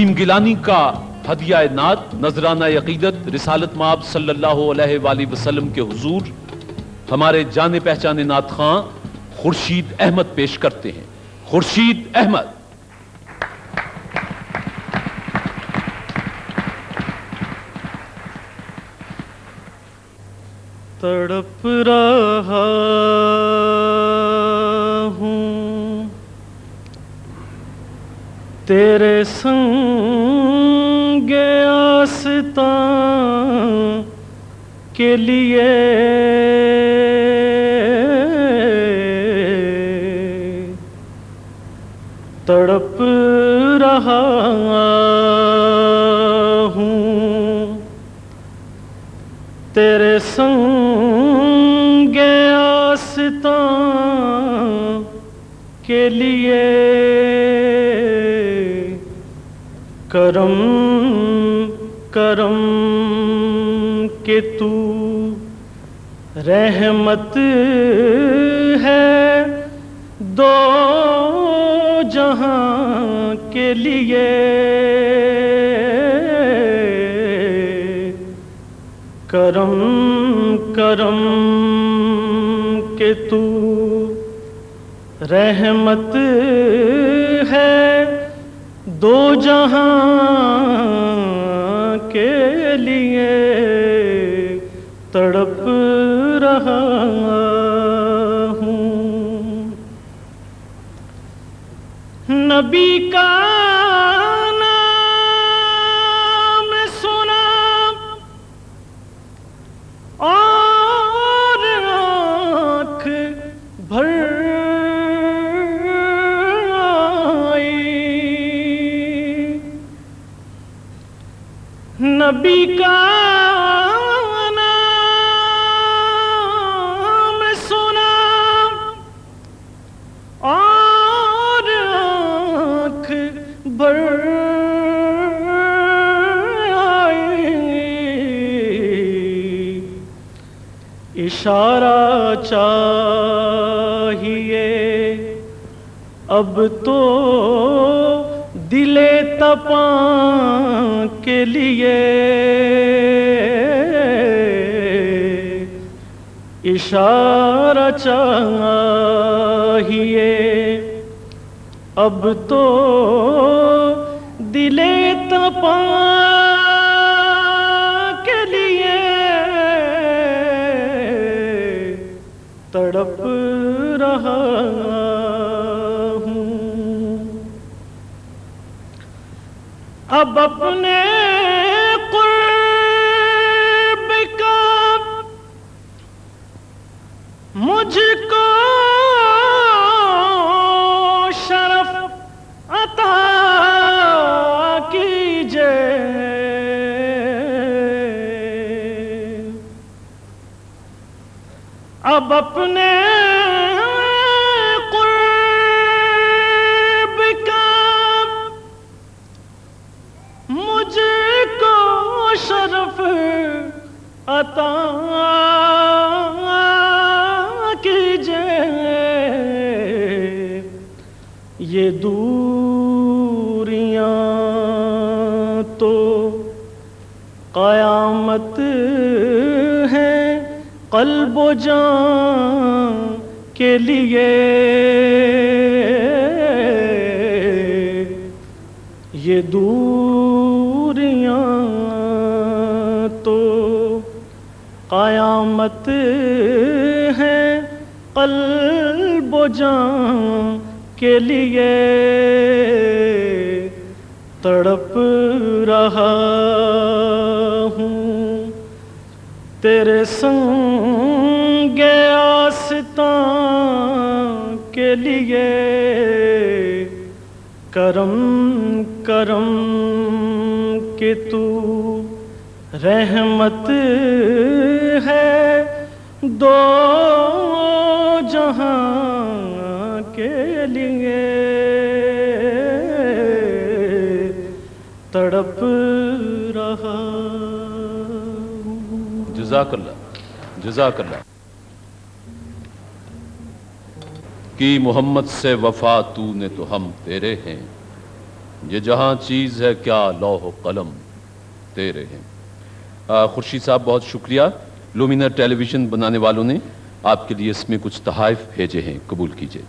گیلانی کا ہدیہ نعت نذرانہ عقیدت رسالت مآب صلی اللہ علیہ وآلہ وسلم کے حضور ہمارے جانے پہچانے نعت خواں خورشید احمد پیش کرتے ہیں۔ خورشید احمد۔ تڑپ رہا ہوں تیرے سنگ آستاں کے لیے، تڑپ رہا ہوں تیرے سنگ آستاں کے لیے، کرم کرم کہ تو رحمت ہے دو جہاں کے لیے، کرم کرم کہ تو رحمت ہے دو جہاں کے لیے، تڑپ رہا ہوں۔ نبی کا نام سنا اور آنکھ بھر نبی کا نام سنا اور آنکھ بھر آئی، اشارہ چاہیے اب تو دل تپاں کے لیے، اشارہ چاہیے اب تو دل تپاں کے لیے، تڑپ رہا اب اپنے قرب کا مجھ کو شرف عطا کیجے، اب اپنے شرف عطا کیجے، یہ دوریاں تو قیامت ہیں قلب و جان کے لیے، یہ دوریاں تو قیامت ہے قلب و جان کے لیے، تڑپ رہا ہوں تیرے سنگ آستاں کے لیے، کرم کرم کہ تو رحمت ہے دو جہاں کے لیے، تڑپ رہا۔ جزاک اللہ، جزاک اللہ۔ کی محمد سے وفا تو نے تو ہم تیرے ہیں، یہ جہاں چیز ہے کیا لوح و قلم تیرے ہیں۔ خورشید صاحب بہت شکریہ، لومینر ٹیلی ویژن بنانے والوں نے آپ کے لیے اس میں کچھ تحائف بھیجے ہیں، قبول کیجئے۔